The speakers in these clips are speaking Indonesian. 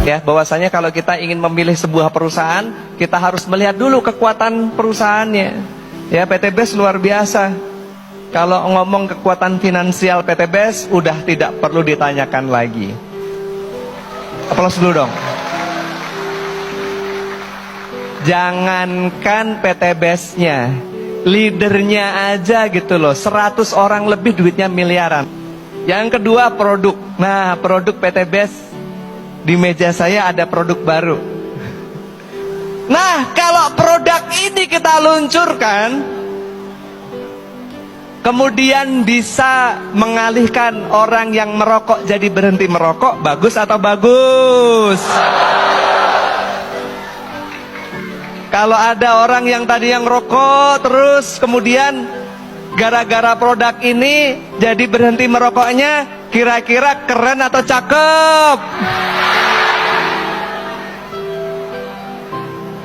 Ya, bahwasanya kalau kita ingin memilih sebuah perusahaan, kita harus melihat dulu kekuatan perusahaannya. Ya, PT BES luar biasa. Kalau ngomong kekuatan finansial PT BES, udah tidak perlu ditanyakan lagi. Aplaus dulu dong. Jangankan PT BES-nya, leadernya aja gitu loh, 100 orang lebih duitnya miliaran. Yang kedua produk. Nah, produk PT BES, di meja saya ada produk baru. Nah, kalau produk ini kita luncurkan, kemudian bisa mengalihkan orang yang merokok jadi berhenti merokok, bagus atau bagus? Kalau ada orang yang tadi yang rokok terus kemudian gara-gara produk ini jadi berhenti merokoknya, kira-kira keren atau cakep?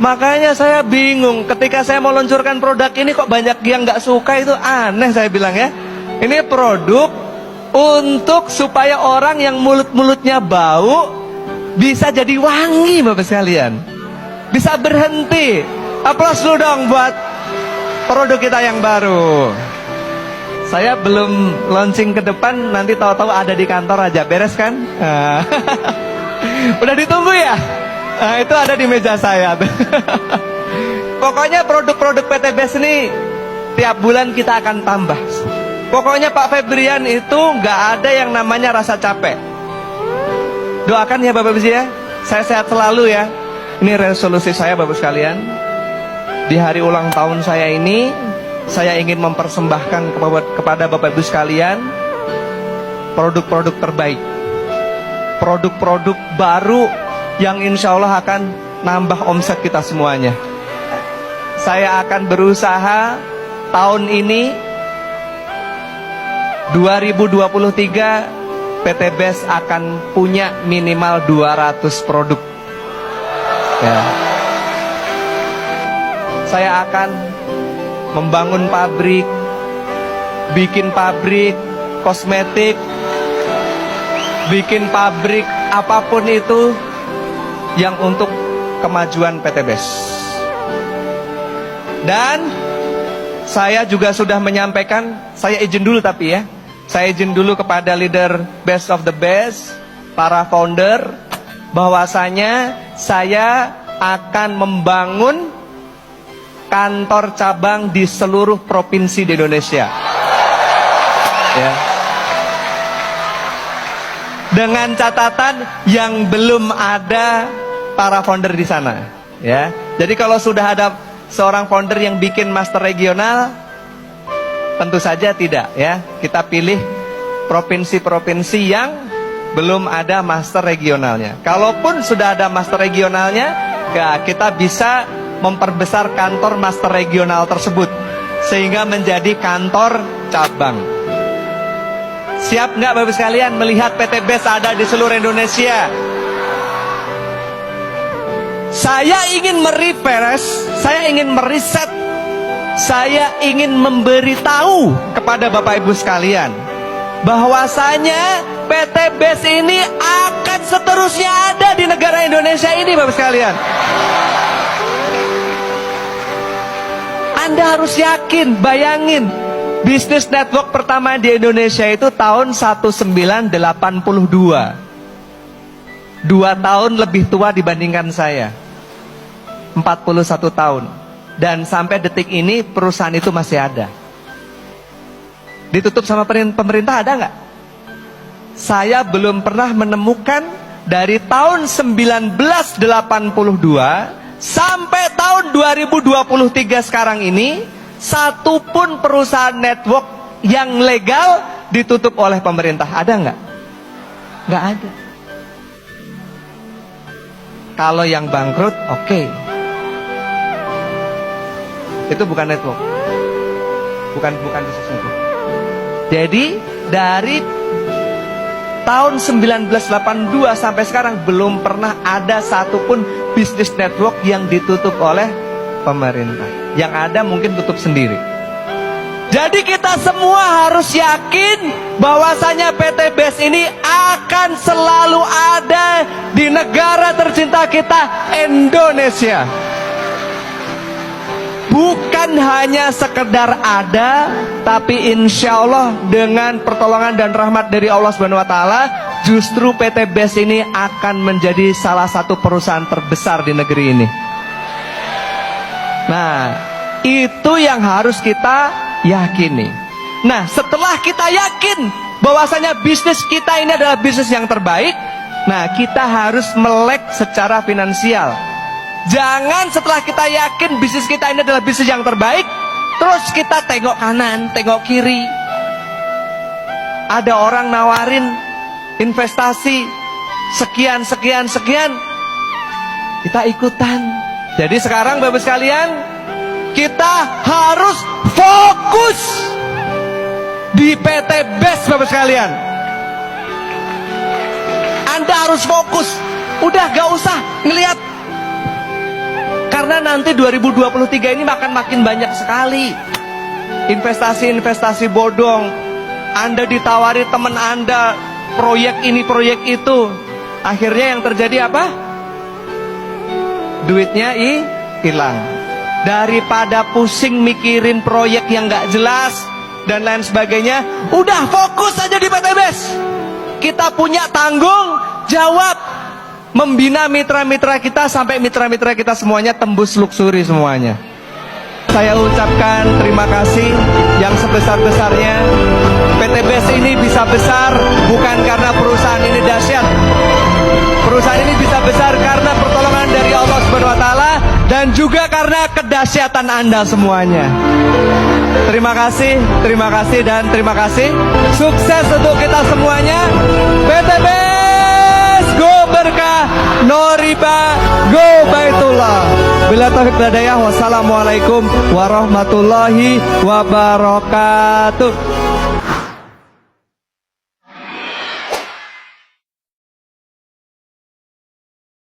Makanya saya bingung ketika saya mau luncurkan produk ini, kok banyak yang nggak suka, itu aneh saya bilang ya. Ini produk untuk supaya orang yang mulut-mulutnya bau bisa jadi wangi, Bapak sekalian. Bisa berhenti. Aplaus dulu dong buat produk kita yang baru. Saya belum launching ke depan, nanti tahu-tahu ada di kantor aja, beres kan? Udah ditunggu ya? Nah, itu ada di meja saya. Pokoknya produk-produk PT BES ini tiap bulan kita akan tambah. Pokoknya Pak Febrian itu nggak ada yang namanya rasa capek. Doakan ya Bapak Ibu ya, saya sehat selalu ya. Ini resolusi saya Bapak sekalian. Di hari ulang tahun saya ini, saya ingin mempersembahkan kepada Bapak Ibu sekalian produk-produk terbaik, produk-produk baru yang insya Allah akan nambah omset kita semuanya. Saya akan berusaha tahun ini 2023 PT BES akan punya minimal 200 produk ya. Saya akan membangun pabrik, bikin pabrik kosmetik, bikin pabrik apapun itu yang untuk kemajuan PT BES. Dan saya juga sudah menyampaikan, saya izin dulu tapi ya, saya izin dulu kepada leader best of the best, para founder, bahwasanya saya akan membangun kantor cabang di seluruh provinsi di Indonesia ya. Dengan catatan yang belum ada para founder di sana ya. Jadi kalau sudah ada seorang founder yang bikin master regional, tentu saja tidak ya. Kita pilih provinsi-provinsi yang belum ada master regionalnya. Kalaupun sudah ada master regionalnya, ya kita bisa memperbesar kantor master regional tersebut sehingga menjadi kantor cabang. Siap nggak Bapak sekalian melihat PT BES ada di seluruh Indonesia? Saya ingin merefresh, saya ingin meriset, saya ingin memberitahu kepada Bapak Ibu sekalian bahwasanya PT BES ini akan seterusnya ada di negara Indonesia ini Bapak sekalian. Anda harus yakin, bayangin, bisnis network pertama di Indonesia itu tahun 1982. 2 tahun lebih tua dibandingkan saya, 41 tahun. Dan sampai detik ini perusahaan itu masih ada. Ditutup sama pemerintah ada nggak? Saya belum pernah menemukan dari tahun 1982 sampai tahun 2023 sekarang ini, satupun perusahaan network yang legal ditutup oleh pemerintah. Ada nggak? Nggak ada. Kalau yang bangkrut, oke. Itu bukan network. Bukan bisnis network. Jadi dari tahun 1982 sampai sekarang belum pernah ada satupun bisnis network yang ditutup oleh pemerintah. Yang ada mungkin tutup sendiri. Jadi kita semua harus yakin bahwasanya PT BES ini akan selalu ada di negara tercinta kita, Indonesia. Bukan hanya sekedar ada, tapi insya Allah dengan pertolongan dan rahmat dari Allah Subhanahu Wa Taala, justru PT BES ini akan menjadi salah satu perusahaan terbesar di negeri ini. Nah, itu yang harus kita yakini. Nah, setelah kita yakin bahwasanya bisnis kita ini adalah bisnis yang terbaik, nah kita harus melek secara finansial. Jangan setelah kita yakin bisnis kita ini adalah bisnis yang terbaik, terus kita tengok kanan, tengok kiri. Ada orang nawarin investasi sekian, kita ikutan. Jadi sekarang Bapak sekalian, kita harus fokus di PT BES Bapak sekalian. Anda harus fokus. Udah gak usah ngelihat, karena nanti 2023 ini makin banyak sekali investasi-investasi bodong. Anda ditawari teman Anda proyek ini proyek itu, akhirnya yang terjadi apa? Duitnya hilang. Daripada pusing mikirin proyek yang gak jelas dan lain sebagainya, udah fokus aja di PT BES. Kita punya tanggung jawab membina mitra-mitra kita sampai mitra-mitra kita semuanya tembus luxury semuanya. Saya ucapkan terima kasih yang sebesar-besarnya. PT BES ini bisa besar bukan karena perusahaan ini dahsyat. Perusahaan ini bisa besar karena pertolongan dari Allah Subhanahu Wa Taala dan juga karena kedahsyatan Anda semuanya. Terima kasih dan terima kasih. Sukses untuk kita semuanya. PT BES go berkah, no riba, go baitullah. Bila taufik hidayah, wassalamualaikum warahmatullahi wabarakatuh.